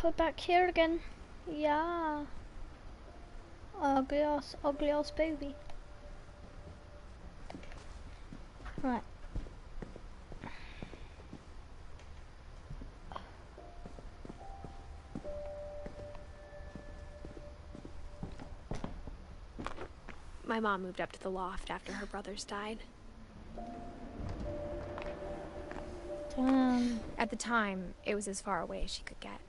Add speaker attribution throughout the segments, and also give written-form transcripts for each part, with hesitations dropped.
Speaker 1: we're back here again. Yeah. Ugly ass baby. Right.
Speaker 2: My mom moved up to the loft after her brothers died.
Speaker 1: Damn.
Speaker 2: At the time, it was as far away as she could get.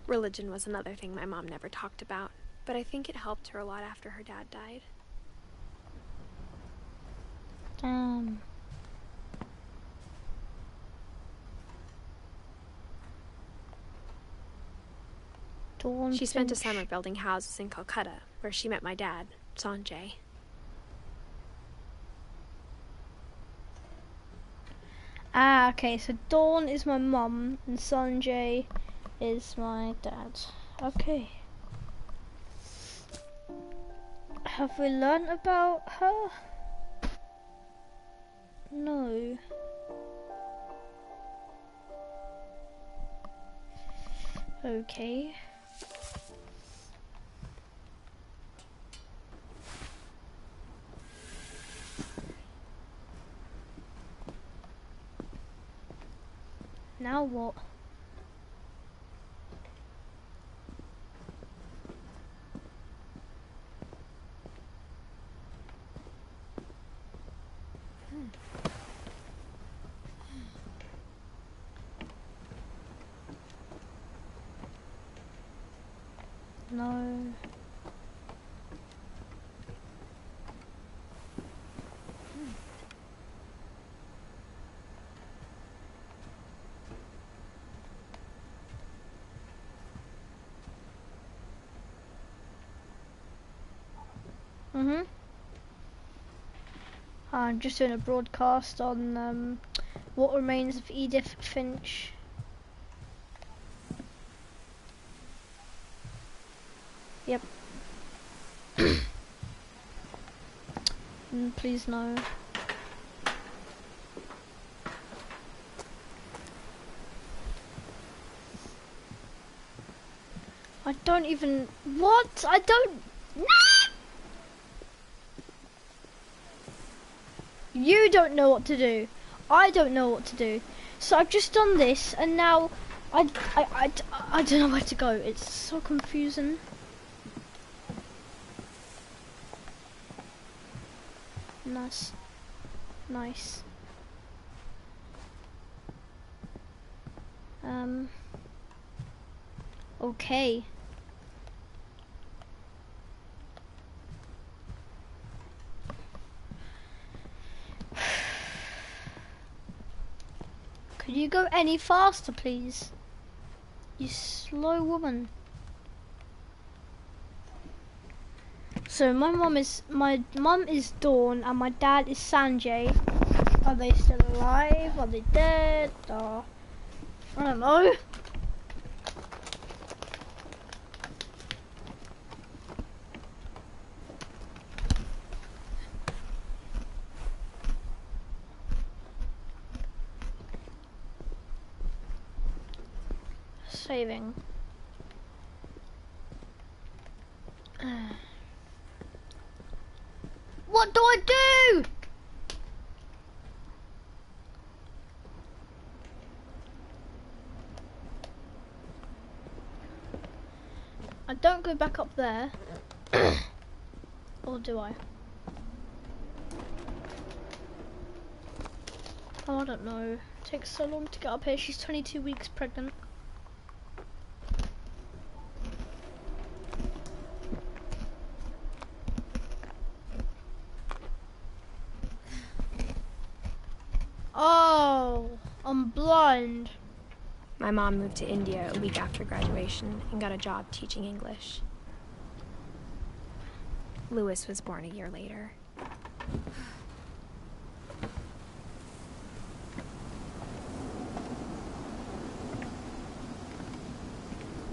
Speaker 2: Religion was another thing my mom never talked about, but I think it helped her a lot after her dad died.
Speaker 1: Damn. Dawn
Speaker 2: She spent a
Speaker 1: Finch.
Speaker 2: summer building houses in Calcutta, where she met my dad, Sanjay.
Speaker 1: Ah, okay, so Dawn is my mum and Sanjay is my dad. Okay. Have we learnt about her? No. Okay. Now what? No. I'm just doing a broadcast on What Remains of Edith Finch. Yep. Please no. I don't even... What? I don't... You don't know what to do. I don't know what to do. So I've just done this and now I don't know where to go. It's so confusing. Nice. Nice. Okay. Could you go any faster, please? You slow woman. So my mum is Dawn and my dad is Sanjay. Are they still alive? Are they dead? Or I don't know. Saving. What do I do? I don't go back up there. Or do I? Oh, I don't know. It takes so long to get up here. She's 22 weeks pregnant. Oh, I'm blind.
Speaker 2: My mom moved to India a week after graduation and got a job teaching English. Lewis was born a year later.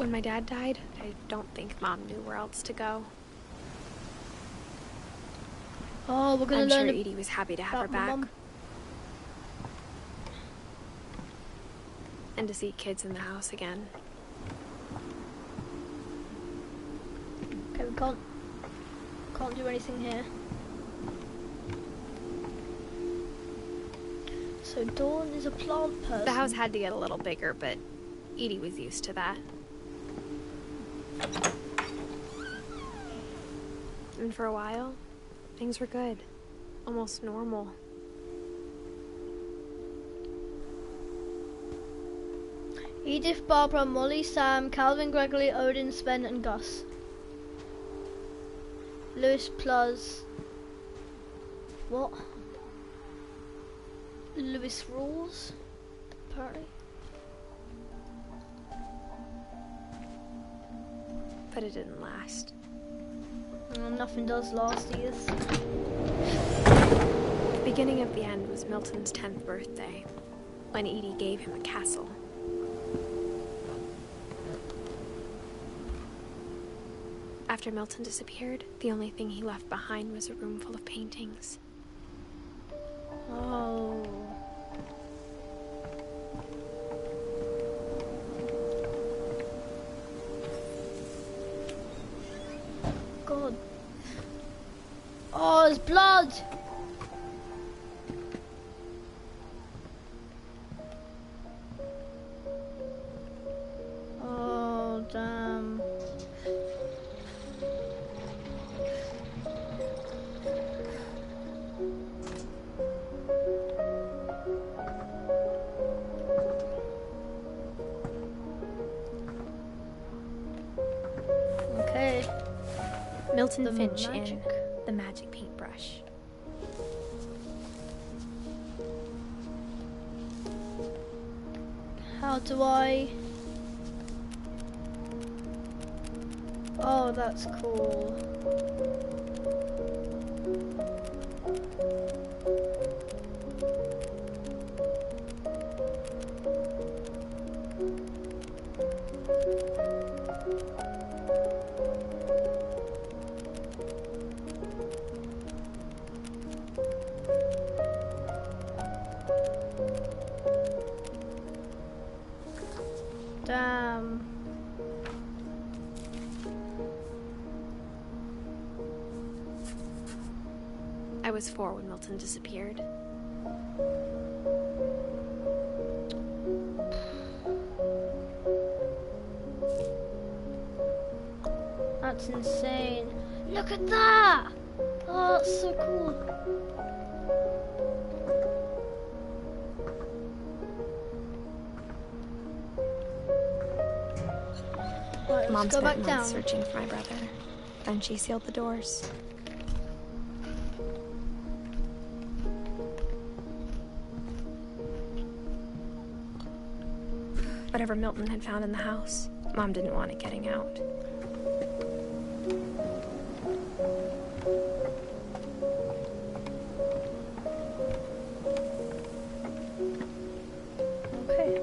Speaker 2: When my dad died, I don't think Mom knew where else to go.
Speaker 1: Oh, we're gonna
Speaker 2: I'm
Speaker 1: learn
Speaker 2: sure Edie was happy to have her
Speaker 1: about my
Speaker 2: back.
Speaker 1: mum.
Speaker 2: And to see kids in the house again.
Speaker 1: Okay, we can't do anything here. So Dawn is a plant person.
Speaker 2: The house had to get a little bigger, but Edie was used to that. And for a while, things were good. Almost normal.
Speaker 1: Edith, Barbara, Molly, Sam, Calvin, Gregory, Odin, Sven, and Gus. Lewis plus... What? Lewis rules? Apparently.
Speaker 2: But it didn't last.
Speaker 1: Nothing does last either.
Speaker 2: The beginning of the end was Milton's 10th birthday, when Edie gave him a castle. After Milton disappeared, the only thing he left behind was a room full of paintings.
Speaker 1: Oh. God. Oh, there's blood! Oh, damn. Okay.
Speaker 2: Milton
Speaker 1: The
Speaker 2: Finch
Speaker 1: magic.
Speaker 2: in The Magic Paintbrush.
Speaker 1: How do I... Oh, that's cool. Damn.
Speaker 2: I was 4 when Milton disappeared.
Speaker 1: That's insane. Look at that! Oh, that's so cool. Right,
Speaker 2: Mom
Speaker 1: let's go
Speaker 2: spent
Speaker 1: back
Speaker 2: months
Speaker 1: down.
Speaker 2: searching for my brother. Then she sealed the doors. Whatever Milton had found in the house, Mom didn't want it getting out.
Speaker 1: Okay.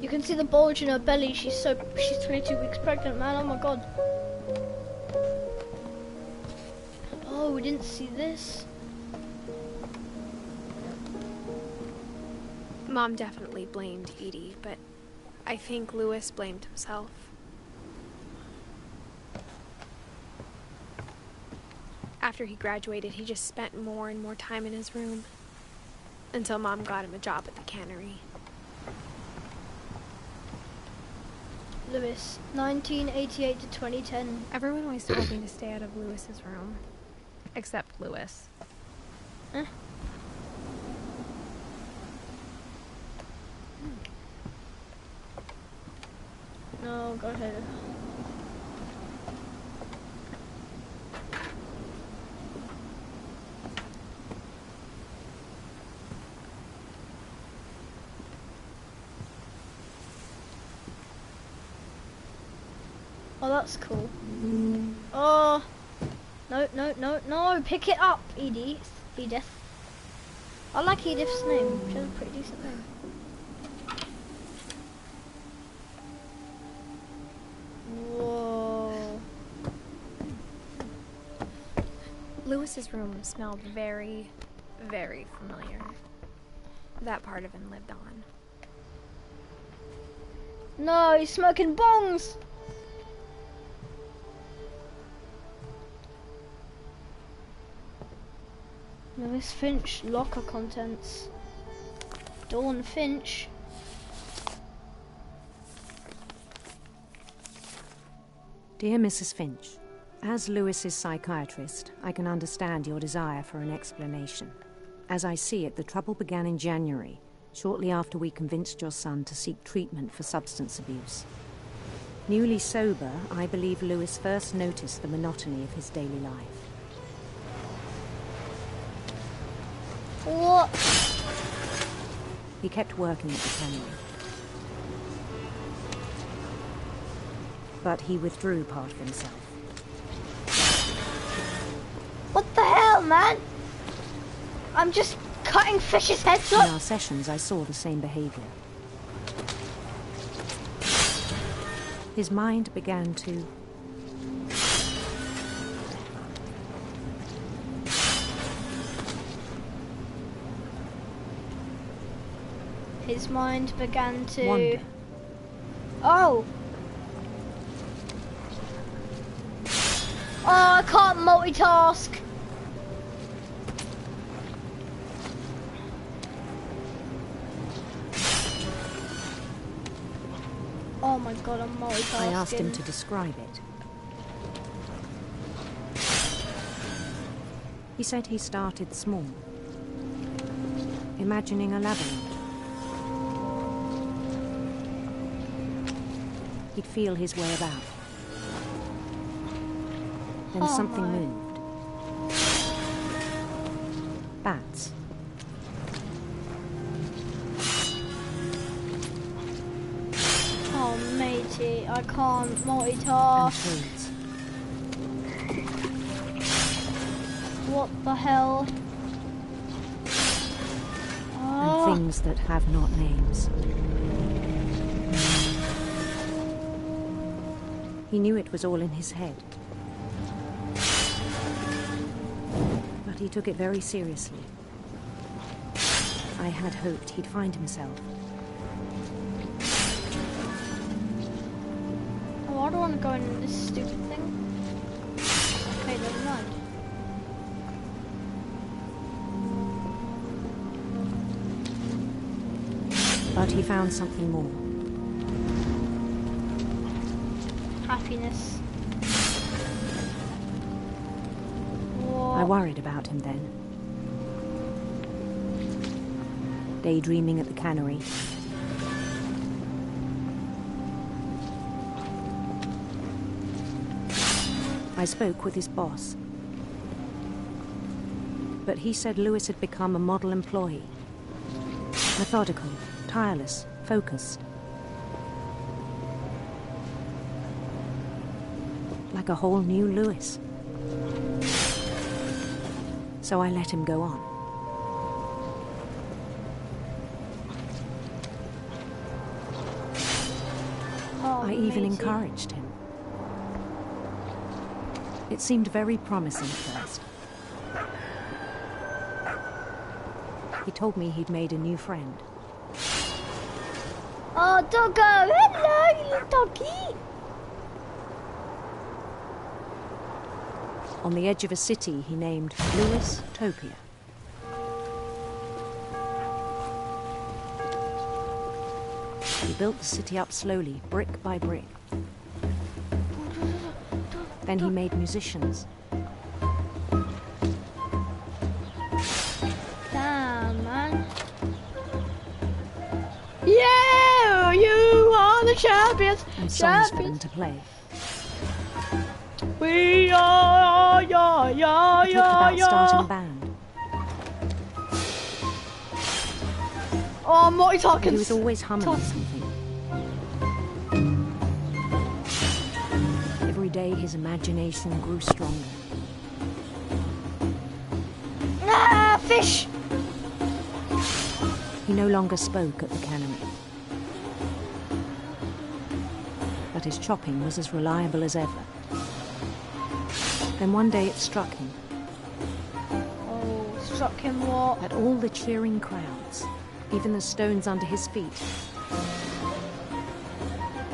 Speaker 1: You can see the bulge in her belly. She's 22 weeks pregnant, man. Oh my god. Oh, we didn't see this.
Speaker 2: Mom definitely blamed Edie, but I think Lewis blamed himself. After he graduated, he just spent more and more time in his room. Until Mom got him a job at the cannery.
Speaker 1: Lewis, 1988 to 2010.
Speaker 2: Everyone always told me to stay out of Lewis's room. Except Lewis.
Speaker 1: Eh? No, go ahead. Oh, that's cool. Oh, no, no, no, no! Pick it up, Edith. Edith. I like Edith's name. She has a pretty decent name. Whoa.
Speaker 2: Lewis's room smelled very, very familiar. That part of him lived on.
Speaker 1: No, he's smoking bongs! Lewis Finch, locker contents. Dawn Finch.
Speaker 3: Dear Mrs. Finch, as Lewis's psychiatrist, I can understand your desire for an explanation. As I see it, the trouble began in January, shortly after we convinced your son to seek treatment for substance abuse. Newly sober, I believe Lewis first noticed the monotony of his daily life.
Speaker 1: What?
Speaker 3: He kept working at the cannery. But he withdrew part of himself.
Speaker 1: What the hell, man? I'm just cutting fish's heads
Speaker 3: In
Speaker 1: off.
Speaker 3: our sessions, I saw the same behavior. His mind began to...
Speaker 1: His mind began to...
Speaker 3: wander.
Speaker 1: Oh! Oh, I can't multitask! Oh my god, I'm multitasking.
Speaker 3: I asked him to describe it. He said he started small, imagining a labyrinth. He'd feel his way about. Then something moved. Bats.
Speaker 1: Oh, matey, I can't
Speaker 3: And
Speaker 1: multitask.
Speaker 3: toads.
Speaker 1: What the hell?
Speaker 3: And
Speaker 1: Oh,
Speaker 3: things that have not names. He knew it was all in his head. But he took it very seriously. I had hoped he'd find himself.
Speaker 1: oh, I don't want to go into this stupid thing. Okay, never mind.
Speaker 3: But he found something more.
Speaker 1: Happiness.
Speaker 3: I worried about him then. Daydreaming at the cannery. I spoke with his boss. But he said Lewis had become a model employee. Methodical, tireless, focused. Like a whole new Lewis. So I let him go on.
Speaker 1: Oh,
Speaker 3: I even
Speaker 1: matey.
Speaker 3: encouraged him. It seemed very promising at first. He told me he'd made a new friend.
Speaker 1: Oh, doggo! Hello, you little doggy!
Speaker 3: On the edge of a city he named Lewis Topia. He built the city up slowly, brick by brick. Then he made musicians.
Speaker 1: Damn, man. Yeah, you are the champions.
Speaker 3: And songs for them
Speaker 1: Champions.
Speaker 3: to play.
Speaker 1: We are, yeah, yeah,
Speaker 3: He talked about starting a band.
Speaker 1: Oh, Morty
Speaker 3: But
Speaker 1: Talkins.
Speaker 3: he was always humming something. Every day his imagination grew stronger.
Speaker 1: Ah, fish.
Speaker 3: He no longer spoke at the cannery. But his chopping was as reliable as ever. Then one day it struck him.
Speaker 1: Oh, struck him what?
Speaker 3: That all the cheering crowds, even the stones under his feet,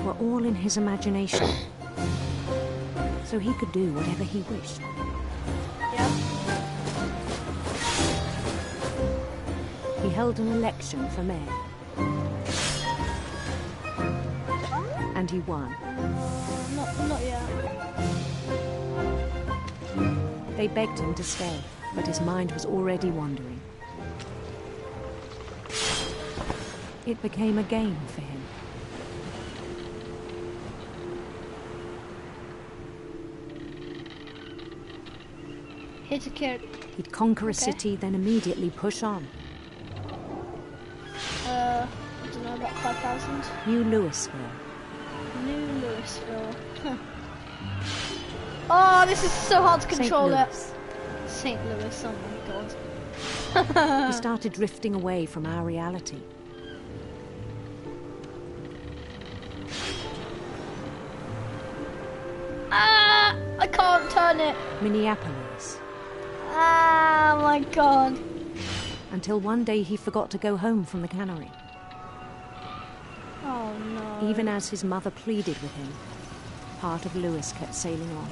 Speaker 3: were all in his imagination. So he could do whatever he wished.
Speaker 1: Yeah.
Speaker 3: He held an election for mayor. And he won.
Speaker 1: Not yet.
Speaker 3: They begged him to stay, but his mind was already wandering. It became a game for him.
Speaker 1: Hit a kid.
Speaker 3: He'd conquer a city, then immediately push on.
Speaker 1: I don't know, about 5,000.
Speaker 3: New Louisville.
Speaker 1: New Louisville. Huh. Oh, this is so hard to control it. St. Louis, oh my god.
Speaker 3: He started drifting away from our reality.
Speaker 1: Ah! I can't turn it.
Speaker 3: Minneapolis.
Speaker 1: Ah, my god.
Speaker 3: Until one day he forgot to go home from the cannery.
Speaker 1: Oh no.
Speaker 3: Even as his mother pleaded with him, part of Louis kept sailing on.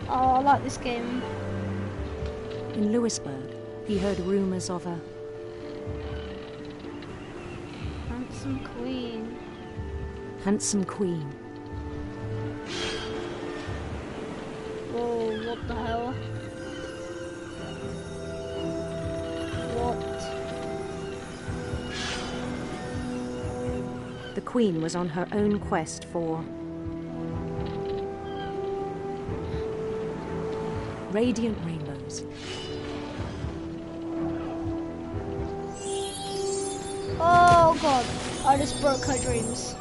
Speaker 1: Oh, I like this game.
Speaker 3: In Louisburg, he heard rumors of a
Speaker 1: Handsome queen.
Speaker 3: handsome queen.
Speaker 1: Whoa, what the hell? What?
Speaker 3: The queen was on her own quest for radiant rainbows.
Speaker 1: Oh god, I just broke her dreams.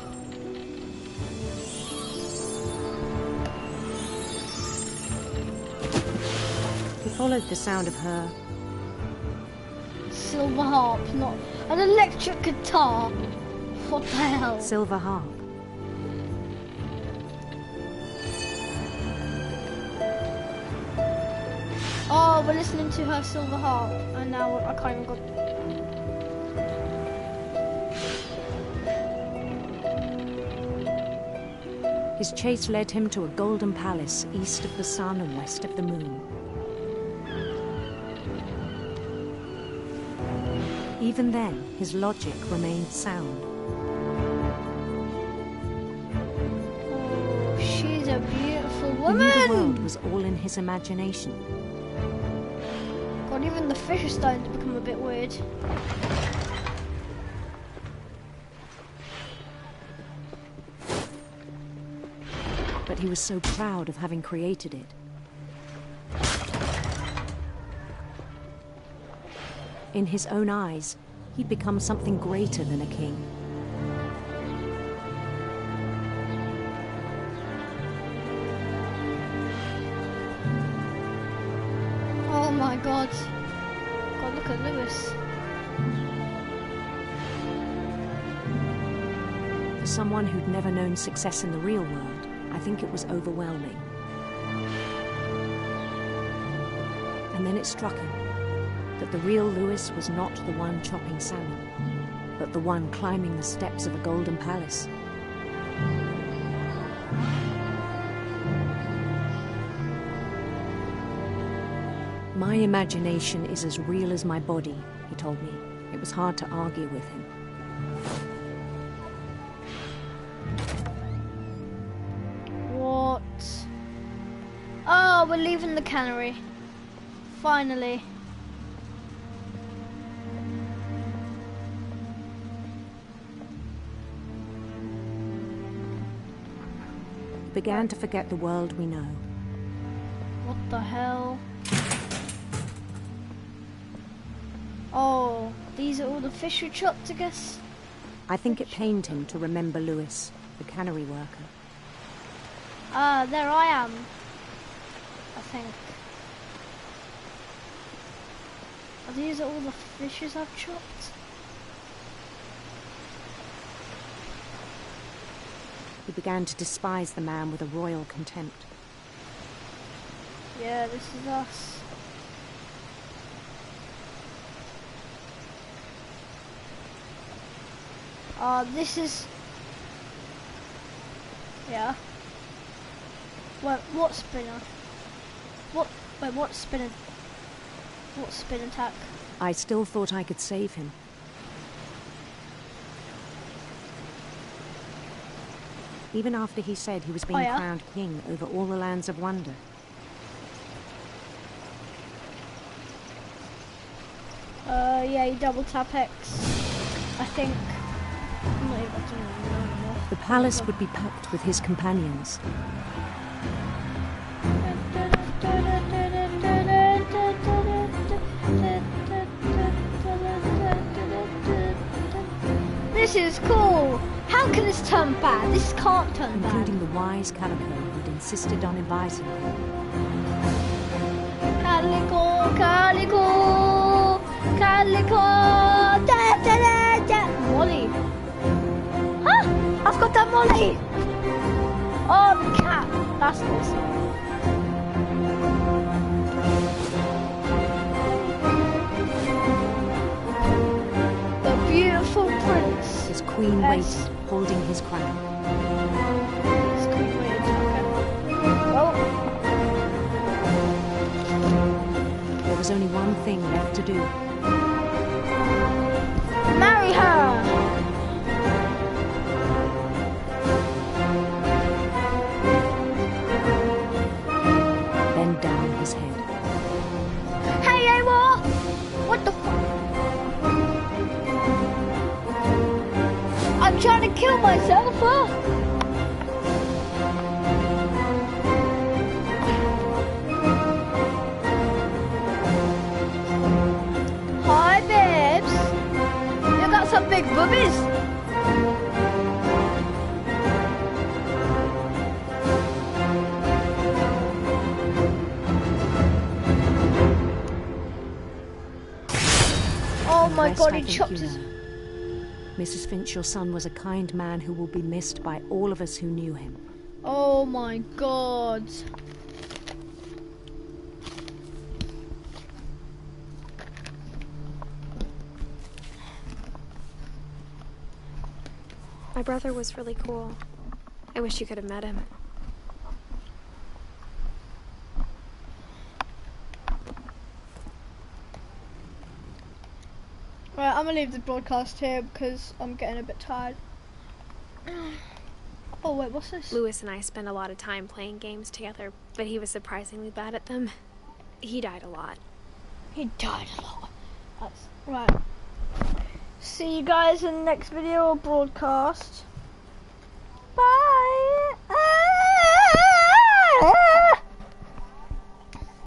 Speaker 3: He followed the sound of her
Speaker 1: Silver harp, not an electric guitar. What the hell?
Speaker 3: silver harp.
Speaker 1: Oh, we're listening to her silver harp, and now I can't even go.
Speaker 3: His chase led him to a golden palace east of the sun and west of the moon. Even then, his logic remained sound.
Speaker 1: Oh, she's a beautiful
Speaker 3: He knew the world
Speaker 1: woman.
Speaker 3: was all in his imagination.
Speaker 1: God, even the fish is starting to become a bit weird.
Speaker 3: But he was so proud of having created it. In his own eyes, he'd become something greater than a king.
Speaker 1: Oh my god. God, look at Lewis.
Speaker 3: For someone who'd never known success in the real world, I think it was overwhelming. And then it struck him that the real Louis was not the one chopping salmon, but the one climbing the steps of a golden palace. My imagination is as real as my body, he told me. It was hard to argue with him.
Speaker 1: What? Oh, we're leaving the cannery. Finally.
Speaker 3: He began to forget the world we know.
Speaker 1: What the hell? Oh, these are all the fish we chopped, I guess.
Speaker 3: I think it pained him to remember Louis. the cannery worker.
Speaker 1: There I am. I think. Are these all the fishes I've chopped?
Speaker 3: He began to despise the man with a royal contempt.
Speaker 1: Yeah, this is us. This is... Yeah. Wait, what spinner? What? Wait, what spinner? What spin attack?
Speaker 3: I still thought I could save him. Even after he said he was being crowned king over all the lands of wonder.
Speaker 1: Yeah, you double tap X. I think. I'm not even doing it anymore.
Speaker 3: The palace would be packed with his companions.
Speaker 1: This is cool! How can this turn bad? This can't turn bad.
Speaker 3: Including the wise Calico who'd insisted on advising him.
Speaker 1: Calico, Calico, Calico, da da da da. Molly. Huh? I've got that Molly! Oh, the cat. That's awesome. The beautiful prince.
Speaker 3: His queen waited, holding his crown.
Speaker 1: His queen waited, okay. Well.
Speaker 3: There was only one thing left to do.
Speaker 1: Marry her!
Speaker 3: Bend down his head.
Speaker 1: Hey, Eivor! What the fuck? I'm trying to kill myself, huh? Hi, babes. You got some big boobies. Oh my god, he chopped his...
Speaker 3: Mrs. Finch, your son was a kind man who will be missed by all of us who knew him.
Speaker 1: Oh my god.
Speaker 2: My brother was really cool. I wish you could have met him.
Speaker 1: Right, I'm gonna leave the broadcast here because I'm getting a bit tired. Oh wait, what's this?
Speaker 2: Lewis and I spent a lot of time playing games together, but he was surprisingly bad at them. He died a lot.
Speaker 1: He died a lot. That's right. See you guys in the next video or broadcast. Bye!